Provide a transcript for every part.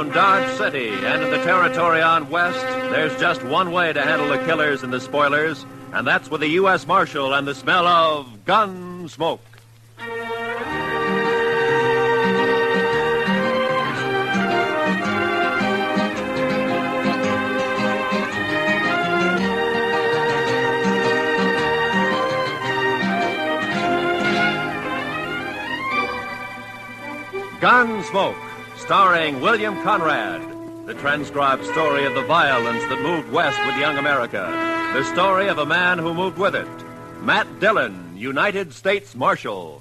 around Dodge City and in the territory on west, there's just one way to handle the killers and the spoilers, and that's with a U.S. Marshal and the smell of gun smoke. Gunsmoke, starring William Conrad. The transcribed story of the violence that moved west with young America. The story of a man who moved with it. Matt Dillon, United States Marshal.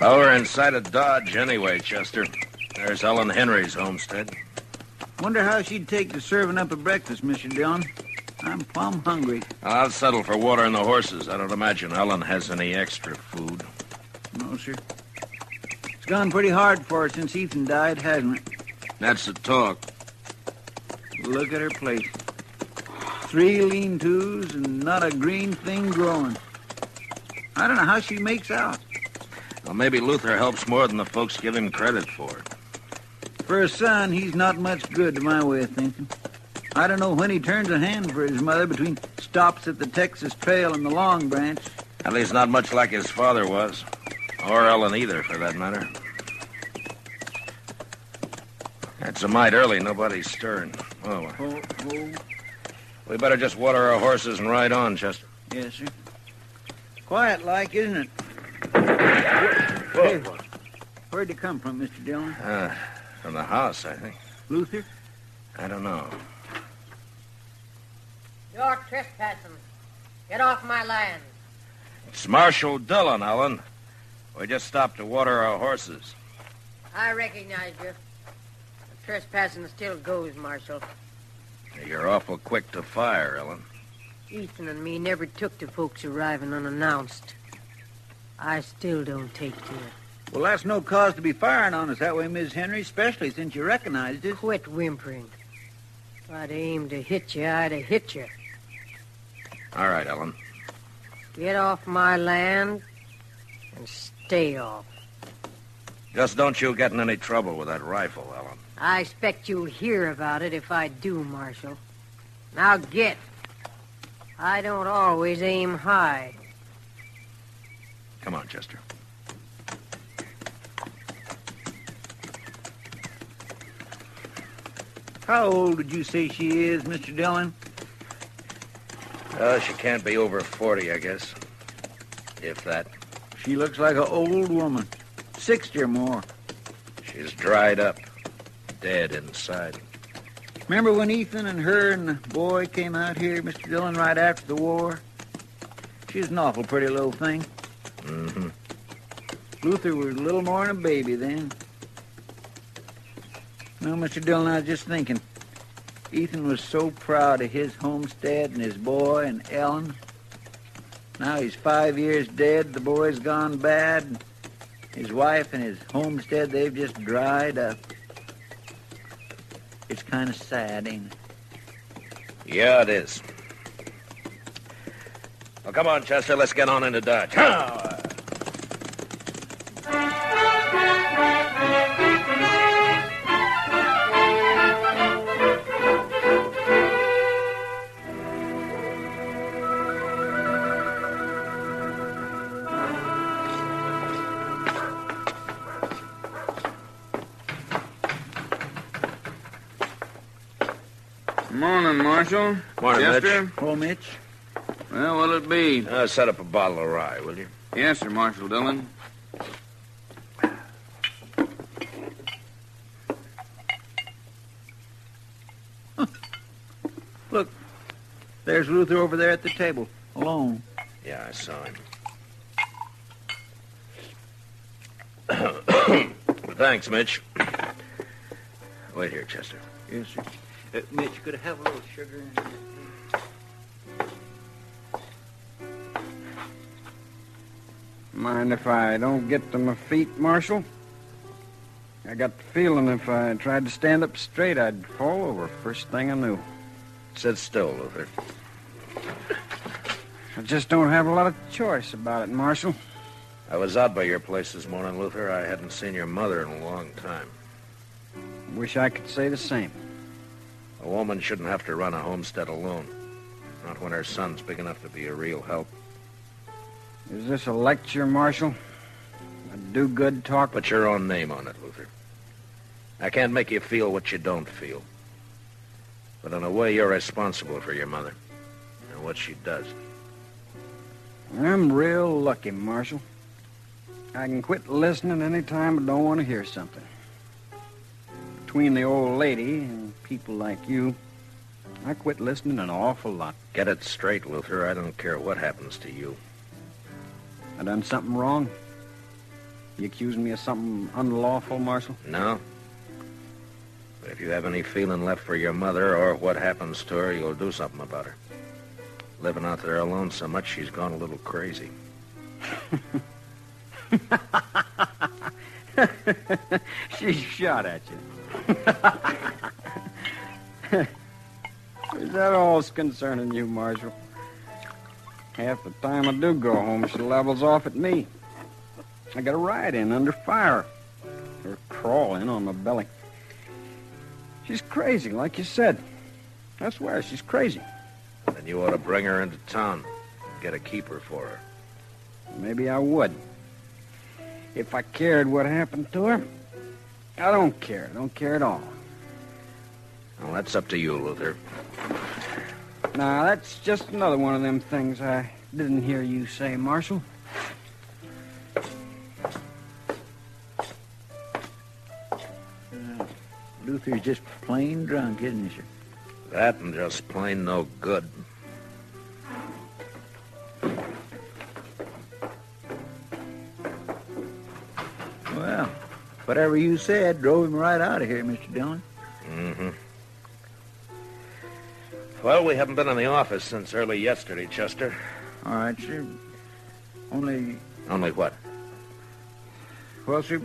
Well, we're inside of Dodge anyway, Chester. There's Ellen Henry's homestead. Wonder how she'd take to serving up a breakfast, Mr. Dillon. I'm plumb hungry. I'll settle for water and the horses. I don't imagine Ellen has any extra food. No, sir. It's gone pretty hard for her since Ethan died, hasn't it? That's the talk. Look at her place. 3 lean-tos and not a green thing growing. I don't know how she makes out. Well, maybe Luther helps more than the folks give him credit for. For a son, he's not much good to my way of thinking. I don't know when he turns a hand for his mother between stops at the Texas Trail and the Long Branch. At least not much like his father was. Or Ellen either, for that matter. It's a mite early. Nobody's stirring. Oh. We better just water our horses and ride on, Chester. Yes, sir. Quiet like, isn't it? Whoa. Hey, where'd you come from, Mr. Dillon? From the house, I think. Luther? I don't know. You're trespassing. Get off my land. It's Marshal Dillon, Ellen. We just stopped to water our horses. I recognize you. The trespassing still goes, Marshal. You're awful quick to fire, Ellen. Ethan and me never took to folks arriving unannounced. I still don't take to it. Well, that's no cause to be firing on us that way, Miss Henry, especially since you recognized us. Quit whimpering. If I'd aimed to hit you, I'd have hit you. All right, Ellen. Get off my land and stay off. Just don't you get in any trouble with that rifle, Ellen. I expect you'll hear about it if I do, Marshal. Now get. I don't always aim high. Come on, Chester. How old did you say she is, Mr. Dillon? She can't be over 40, I guess. If that. She looks like an old woman. 60 or more. She's dried up. Dead inside. Remember when Ethan and her and the boy came out here, Mr. Dillon, right after the war? She was an awful pretty little thing. Mm-hmm. Luther was a little more than a baby then. No, Mr. Dillon, I was just thinking. Ethan was so proud of his homestead and his boy and Ellen. Now he's 5 years dead. The boy's gone bad. His wife and his homestead, they've just dried up. It's kind of sad, ain't it? Yeah, it is. Well, come on, Chester. Let's get on into Dodge. Morning, Marshal. Morning, Chester. Mitch. Oh, Mitch? Well, what'll it be? Set up a bottle of rye, will you? Yes, sir, Marshal Dillon. Look, there's Luther over there at the table, alone. Yeah, I saw him. Thanks, Mitch. Wait here, Chester. Yes, sir. Mitch, could I have a little sugar in it? Mind if I don't get to my feet, Marshal? I got the feeling if I tried to stand up straight, I'd fall over first thing I knew. Sit still, Luther. I just don't have a lot of choice about it, Marshal. I was out by your place this morning, Luther. I hadn't seen your mother in a long time. Wish I could say the same. A woman shouldn't have to run a homestead alone. Not when her son's big enough to be a real help. Is this a lecture, Marshal? A do-good talk? Put your own name on it, Luther. I can't make you feel what you don't feel. But in a way, you're responsible for your mother and what she does. I'm real lucky, Marshal. I can quit listening any time I don't want to hear something. Between the old lady and people like you, I quit listening an awful lot. Get it straight, Luther. I don't care what happens to you. I done something wrong? You accusing me of something unlawful, Marshal? No. But if you have any feeling left for your mother or what happens to her, you'll do something about her. Living out there alone so much, she's gone a little crazy. She shot at you. Is that all's concerning you, Marshal? Half the time I do go home, she levels off at me. I got a ride in under fire. Her crawling on my belly. She's crazy, like you said. I swear, she's crazy. Then you ought to bring her into town. Get a keeper for her. Maybe I would. If I cared what happened to her. I don't care. I don't care at all. Well, that's up to you, Luther. Now, that's just another one of them things I didn't hear you say, Marshal. Luther's just plain drunk, isn't he, sir? That and just plain no good. Well, whatever you said drove him right out of here, Mr. Dillon. Mm-hmm. Well, we haven't been in the office since early yesterday, Chester. All right, sir. Only what? Well, sir,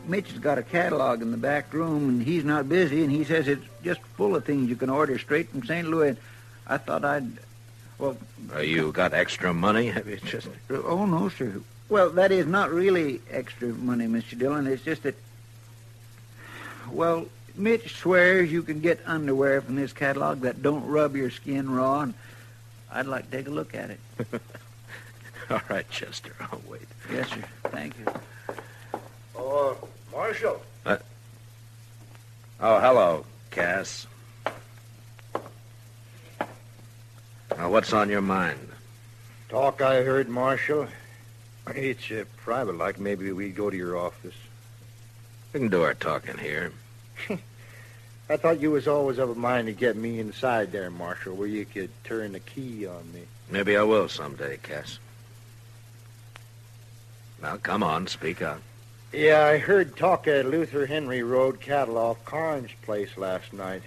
Mitch has got a catalog in the back room, and he's not busy, and he says it's just full of things you can order straight from St. Louis. I thought well... You got extra money, have you, Chester? Oh, no, sir. Well, that is not really extra money, Mr. Dillon. It's just that... Well, Mitch swears you can get underwear from this catalog that don't rub your skin raw, and I'd like to take a look at it. All right, Chester, I'll wait. Yes, sir. Thank you. Oh, Marshal. Oh, hello, Cass. Now, what's on your mind? Talk I heard, Marshal. It's private, like maybe we go to your office. We can do our talking here. I thought you was always of a mind to get me inside there, Marshal, where you could turn the key on me. Maybe I will someday, Cass. Now, come on, speak out. Yeah, I heard talk at Luther Henry Road cattle off Carnes' place last night.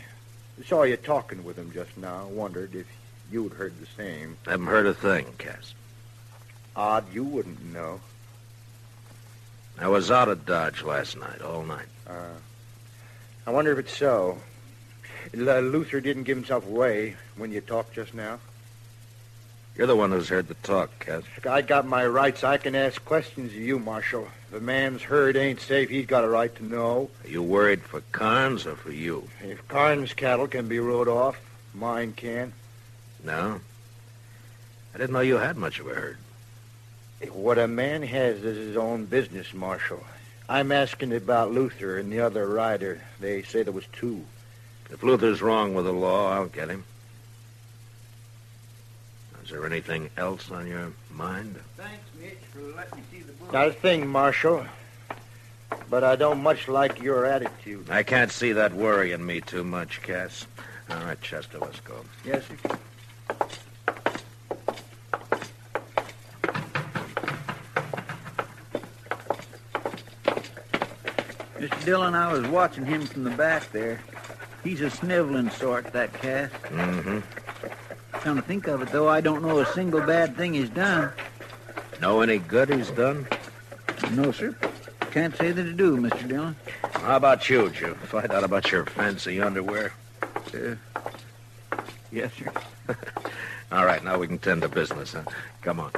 Saw you talking with him just now. Wondered if you'd heard the same. Haven't heard a thing, Cass. Odd you wouldn't know. I was out at Dodge last night, all night. I wonder if it's so. Luther didn't give himself away when you talked just now. You're the one who's heard the talk, Cass. I got my rights. I can ask questions of you, Marshal. If a man's herd ain't safe, he's got a right to know. Are you worried for Carnes or for you? If Carnes' cattle can be rode off, mine can. No? I didn't know you had much of a herd. What a man has is his own business, Marshal. I'm asking about Luther and the other rider. They say there was two. If Luther's wrong with the law, I'll get him. Is there anything else on your mind? Thanks, Mitch, for letting me see the book. Not a thing, Marshal. But I don't much like your attitude. I can't see that worrying me too much, Cass. All right, Chester, let's go. Yes, sir. Mr. Dillon, I was watching him from the back there. He's a sniveling sort, that Cass. Mm-hmm. Come to think of it, though, I don't know a single bad thing he's done. Know any good he's done? No, sir. Can't say that I do, Mr. Dillon. How about you? Did you find out about your fancy underwear? Yes, sir. All right, now we can tend to business, huh? Come on.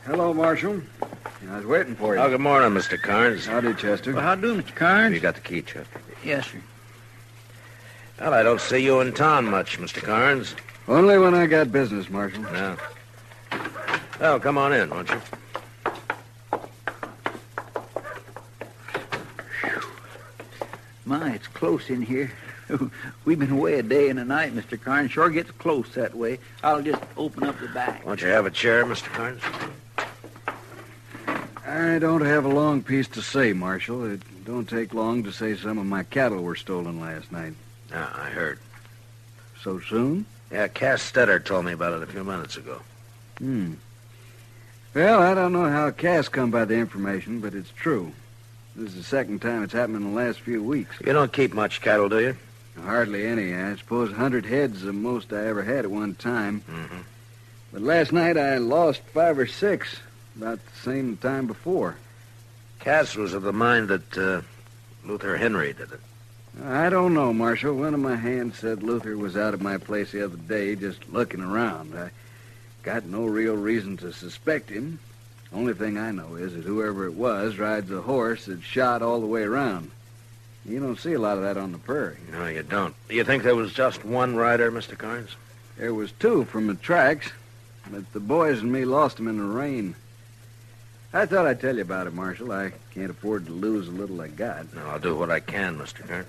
Hello, Marshal. I was waiting for you. Oh, good morning, Mr. Carnes. Howdy, Chester. Well, how do, Mr. Carnes? You got the key, Chester. Yes, sir. Well, I don't see you in town much, Mr. Carnes. Only when I got business, Marshal. No. Well, come on in, won't you? My, it's close in here. We've been away a day and a night, Mr. Carnes. Sure gets close that way. I'll just open up the back. Won't you have a chair, Mr. Carnes? I don't have a long piece to say, Marshal. It don't take long to say some of my cattle were stolen last night. Yeah, I heard. So soon? Yeah, Cass Stetter told me about it a few minutes ago. Well, I don't know how Cass come by the information, but it's true. This is the second time it's happened in the last few weeks. You don't keep much cattle, do you? Hardly any. I suppose 100 head's the most I ever had at one time. Mm-hmm. But last night I lost 5 or 6, about the same time before. Cass was of the mind that Luther Henry did it. I don't know, Marshal. One of my hands said Luther was out at my place the other day just looking around. I got no real reason to suspect him. Only thing I know is that whoever it was rides a horse that's shot all the way around. You don't see a lot of that on the prairie. No, you don't. You think there was just one rider, Mr. Carnes? There was 2 from the tracks, but the boys and me lost them in the rain. I thought I'd tell you about it, Marshal. I can't afford to lose the little I got. No, I'll do what I can, Mr. Carnes.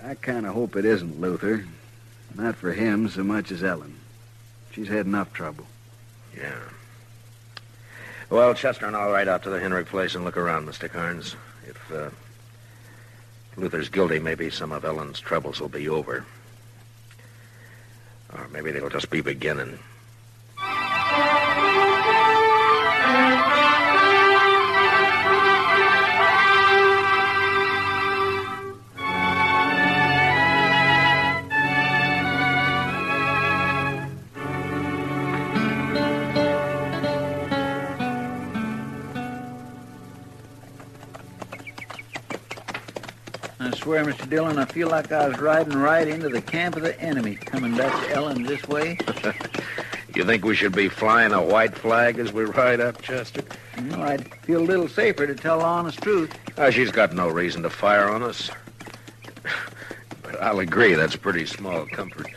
I kind of hope it isn't Luther. Not for him so much as Ellen. She's had enough trouble. Yeah. Well, Chester and I'll ride out to the Henry place and look around, Mr. Carnes. If Luther's guilty, maybe some of Ellen's troubles will be over. Or maybe they'll just be beginning. I swear, Mr. Dillon, I feel like I was riding right into the camp of the enemy, coming back to Ellen this way. You think we should be flying a white flag as we ride up, Chester? I'd feel a little safer to tell the honest truth. She's got no reason to fire on us. But I'll agree, that's pretty small comfort.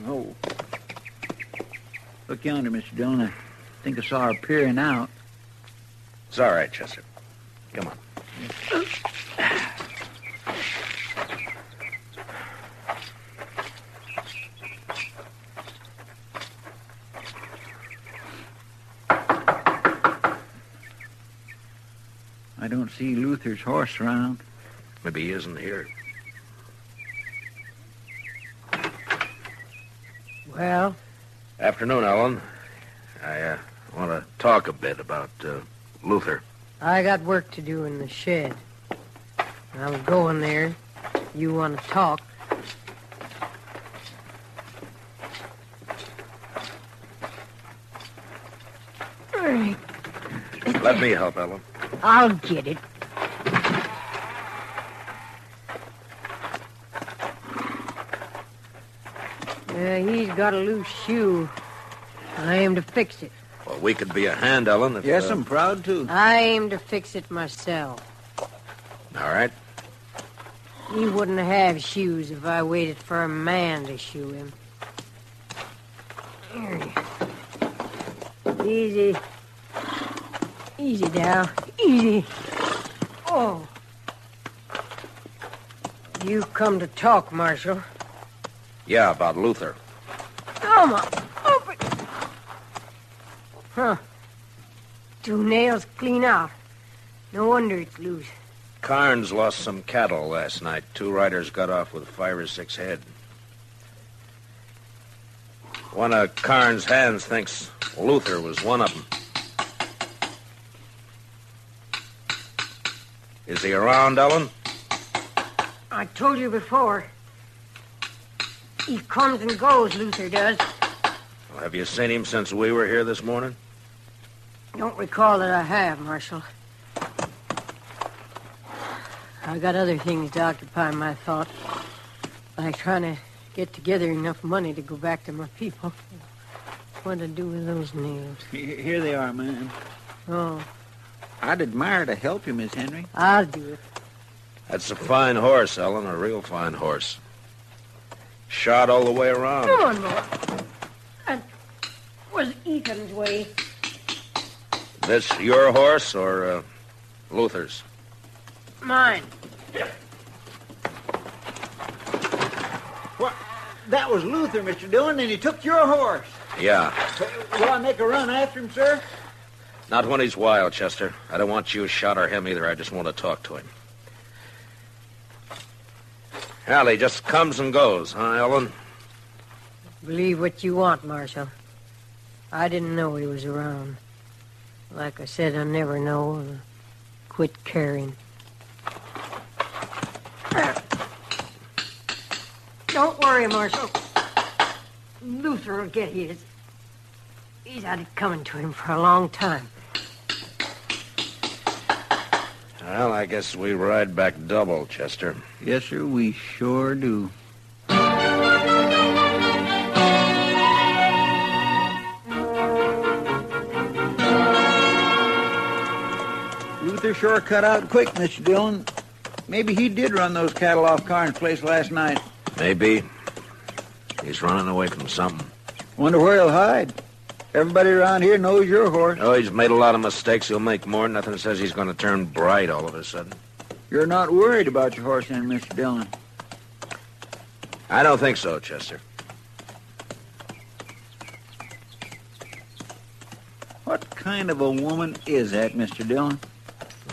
Oh. Look yonder, Mr. Dillon. I think I saw her peering out. It's all right, Chester. Come on. I don't see Luther's horse around. Maybe he isn't here. Well? Afternoon, Ellen. I want to talk a bit about Luther. I got work to do in the shed. I was going there. You want to talk? Let me help, Ellen. I'll get it. He's got a loose shoe. I aim to fix it. Well, we could be a hand, Ellen. If, Yes, I'm proud to. I aim to fix it myself. All right. He wouldn't have shoes if I waited for a man to shoe him. Easy. Easy now. Easy. Oh. You come to talk, Marshal. Yeah, about Luther. Come on. Open. Huh. 2 nails clean out. No wonder it's loose. Carnes lost some cattle last night. 2 riders got off with 5 or 6 head. One of Carnes' hands thinks Luther was one of them. Is he around, Ellen? I told you before. He comes and goes, Luther does. Well, have you seen him since we were here this morning? Don't recall that I have, Marshal. I got other things to occupy my thought, like trying to get together enough money to go back to my people. What to do with those nails? Here they are, man. Oh, I'd admire to help you, Miss Henry. I'll do it. That's a fine horse, Ellen, a real fine horse. Shot all the way around. Come on, boy. That was Ethan's way. This your horse or Luther's? Mine. What? That was Luther, Mr. Dillon, and he took your horse. Yeah. Will I make a run after him, sir? Not when he's wild, Chester. I don't want you shot or him either. I just want to talk to him. Hell, he just comes and goes, huh, Ellen? Believe what you want, Marshal. I didn't know he was around. Like I said, I never know. Quit caring. Don't worry, Marshal. Luther will get his. He's had it coming to him for a long time. Well, I guess we ride back double, Chester. Yes, sir, we sure do. Luther sure cut out quick, Mr. Dillon. Maybe he did run those cattle off Carnes' place last night. Maybe. He's running away from something. Wonder where he'll hide. Everybody around here knows your horse. Oh, he's made a lot of mistakes. He'll make more. Nothing says he's going to turn bright all of a sudden. You're not worried about your horse then, Mr. Dillon? I don't think so, Chester. What kind of a woman is that, Mr. Dillon?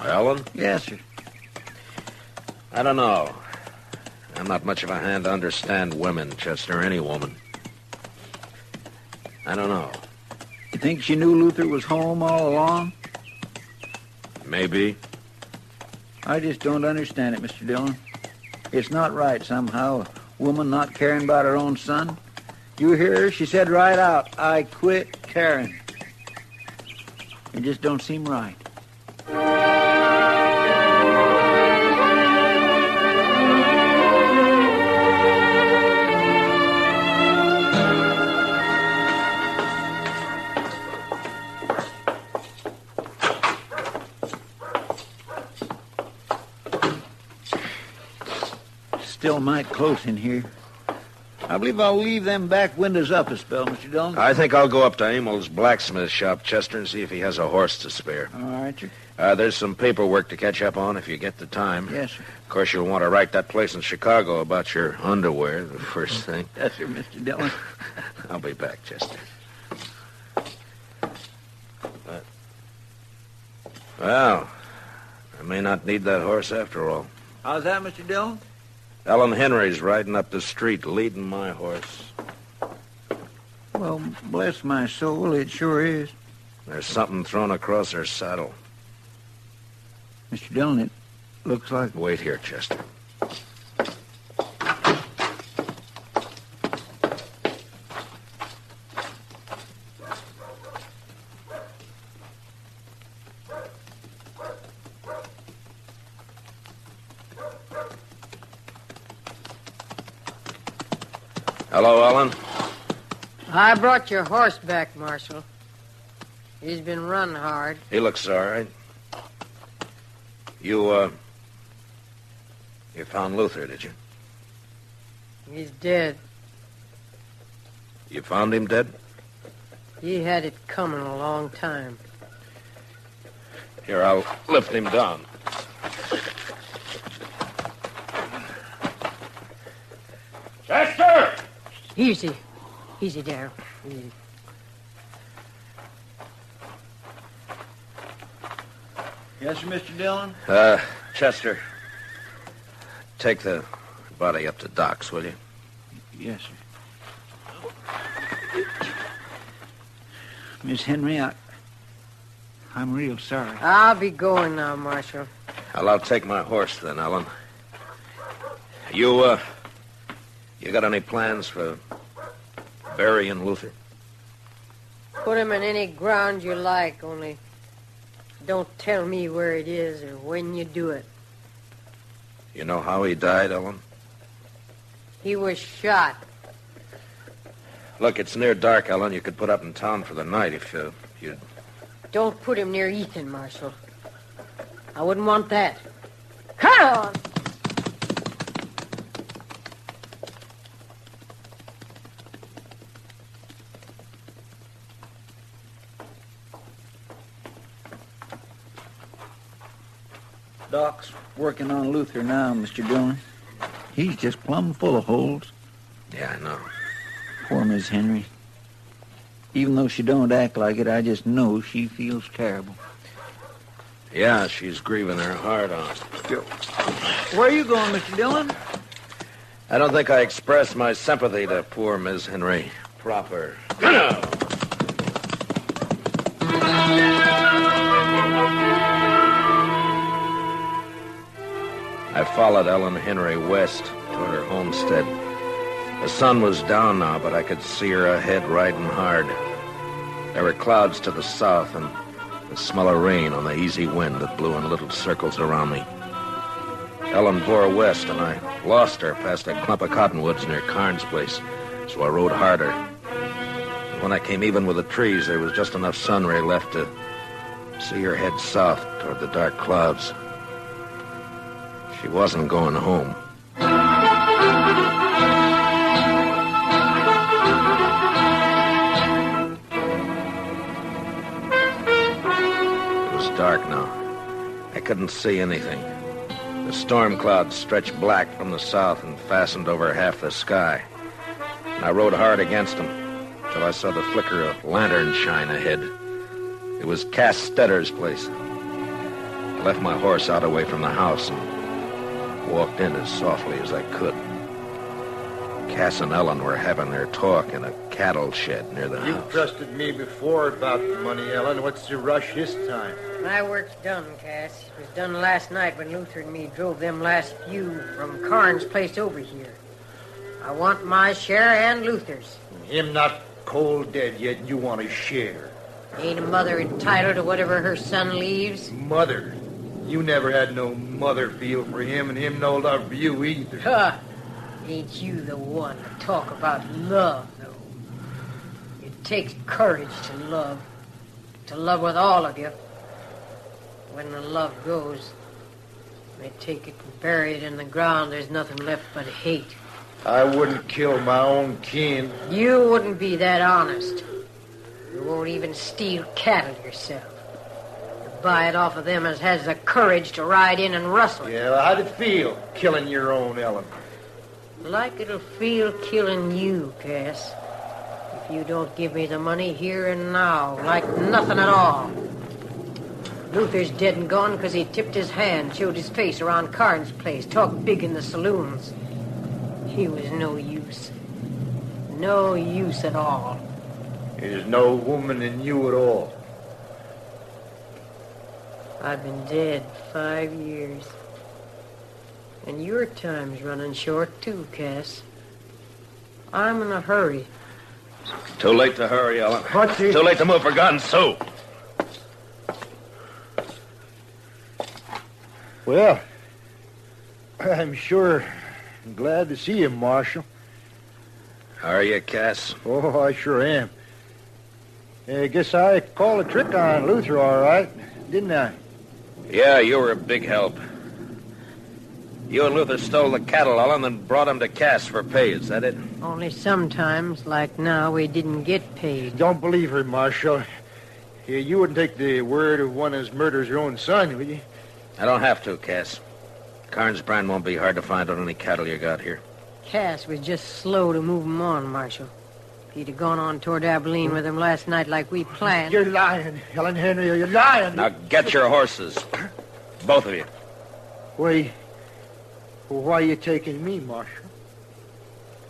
Ellen? Yes, sir. I don't know. I'm not much of a hand to understand women, Chester, any woman. I don't know. You think she knew Luther was home all along? Maybe. I just don't understand it, Mr. Dillon. It's not right, somehow, a woman not caring about her own son. You hear her? She said right out, I quit caring. It just don't seem right. Still might close in here. I believe I'll leave them back windows up a spell, Mr. Dillon. I think I'll go up to Emil's blacksmith shop, Chester, and see if he has a horse to spare. All right, sir. There's some paperwork to catch up on if you get the time. Yes, sir. Of course, you'll want to write that place in Chicago about your underwear, the first thing. Yes, sir, Mr. Dillon. I'll be back, Chester. Well, I may not need that horse after all. How's that, Mr. Dillon? Ellen Henry's riding up the street, leading my horse. Well, bless my soul, it sure is. There's something thrown across her saddle. Mr. Dillon, it looks like... Wait here, Chester. Hello, Ellen. I brought your horse back, Marshal. He's been running hard. He looks all right. You found Luther, did you? He's dead. You found him dead? He had it coming a long time. Here, I'll lift him down. Chester! Easy. Easy there. Easy. Yes, sir, Mr. Dillon? Chester, take the body up to Doc's, will you? Yes, sir. Miss Henry, I'm real sorry. I'll be going now, Marshal. I'll take my horse then, Ellen. You got any plans for burying Luther? Put him in any ground you like, only don't tell me where it is or when you do it. You know how he died, Ellen? He was shot. Look, it's near dark, Ellen. You could put up in town for the night if you'd... Don't put him near Ethan, Marshal. I wouldn't want that. Come on! Doc's working on Luther now, Mr. Dillon. He's just plumb full of holes. Yeah, I know. Poor Miss Henry. Even though she don't act like it, I just know she feels terrible. Yeah, she's grieving her heart out. Where are you going, Mr. Dillon? I don't think I expressed my sympathy to poor Miss Henry proper. I followed Ellen Henry west toward her homestead. The sun was down now, but I could see her ahead riding hard. There were clouds to the south and the smell of rain on the easy wind that blew in little circles around me. Ellen bore west, and I lost her past a clump of cottonwoods near Carnes' place, so I rode harder. And when I came even with the trees, there was just enough sun ray left to see her head south toward the dark clouds. She wasn't going home. It was dark now. I couldn't see anything. The storm clouds stretched black from the south and fastened over half the sky. And I rode hard against them till I saw the flicker of lantern shine ahead. It was Cass Stetter's place. I left my horse out away from the house and walked in as softly as I could. Cass and Ellen were having their talk in a cattle shed near the You house. trusted me before about the money, Ellen. What's the rush this time? My work's done, Cass. It was done last night when Luther and me drove them last few from Carnes' place over here. I want my share and Luther's. Him not cold dead yet, and you want a share. Ain't a mother entitled to whatever her son leaves? Mother. You never had no mother feel for him, and him no love for you either. Huh. Ain't you the one to talk about love, though? It takes courage to love with all of you. When the love goes, they take it and bury it in the ground. There's nothing left but hate. I wouldn't kill my own kin. You wouldn't be that honest. You won't even steal cattle yourself. You buy it off of them as has the courage to ride in and rustle it. Yeah, well, how'd it feel, killing your own, Ellen? Like it'll feel killing you, Cass. If you don't give me the money here and now, like nothing at all. Luther's dead and gone because he tipped his hand, showed his face around Carnes' place, talked big in the saloons. He was no use. No use at all. There's no woman in you at all. I've been dead 5 years. And your time's running short, too, Cass. I'm in a hurry. Too late to hurry, Ellen. What's it? Too late to move for guns, Sue. Well, I'm sure glad to see you, Marshal. Are you, Cass? Oh, I sure am. I guess I called a trick on Luther all right, didn't I? Yeah, you were a big help. You and Luther stole the cattle, Ellen, and brought them to Cass for pay. Is that it? Only sometimes, like now, we didn't get paid. Don't believe her, Marshal. You wouldn't take the word of one as murders her own son, would you? I don't have to, Cass. Carnes Brand won't be hard to find on any cattle you got here. Cass was just slow to move 'em on, Marshal. If he'd have gone on toward Abilene with him last night like we planned... You're lying, Helen Henry. You're lying. Now get your horses. Both of you. Why are you taking me, Marshal?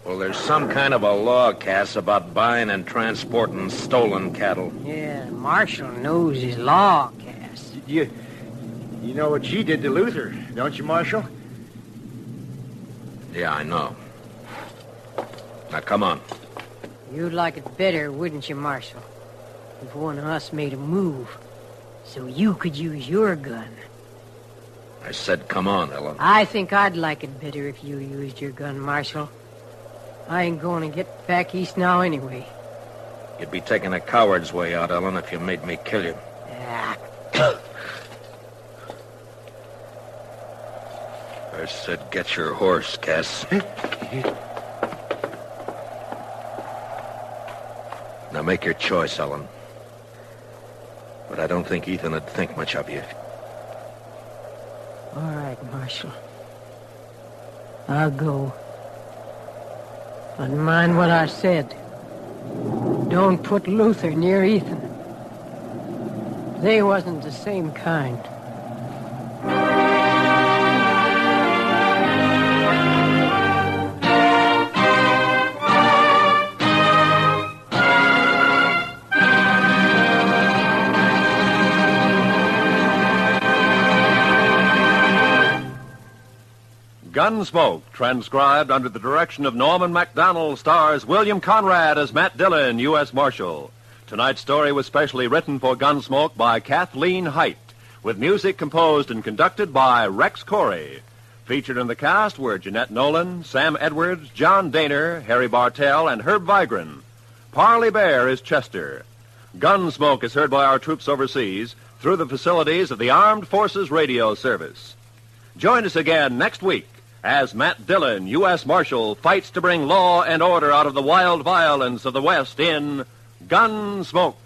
Well, there's some kind of a law, Cass, about buying and transporting stolen cattle. Yeah, Marshal knows his law, Cass. You know what she did to Luther, don't you, Marshal? Yeah, I know. Now, come on. You'd like it better, wouldn't you, Marshal? If one of us made a move, so you could use your gun. I said, come on, Ellen. I think I'd like it better if you used your gun, Marshal. I ain't going to get back east now anyway. You'd be taking a coward's way out, Ellen, if you made me kill you. Ah. I said, get your horse, Cass. Now make your choice, Ellen. But I don't think Ethan would think much of you. All right, Marshal. I'll go. But mind what I said. Don't put Luther near Ethan. They wasn't the same kind. Gunsmoke, transcribed under the direction of Norman MacDonald, stars William Conrad as Matt Dillon, U.S. Marshal. Tonight's story was specially written for Gunsmoke by Kathleen Height, with music composed and conducted by Rex Corey. Featured in the cast were Jeanette Nolan, Sam Edwards, John Daner, Harry Bartell, and Herb Vigran. Parley Bear is Chester. Gunsmoke is heard by our troops overseas through the facilities of the Armed Forces Radio Service. Join us again next week as Matt Dillon, U.S. Marshal, fights to bring law and order out of the wild violence of the West in Gunsmoke.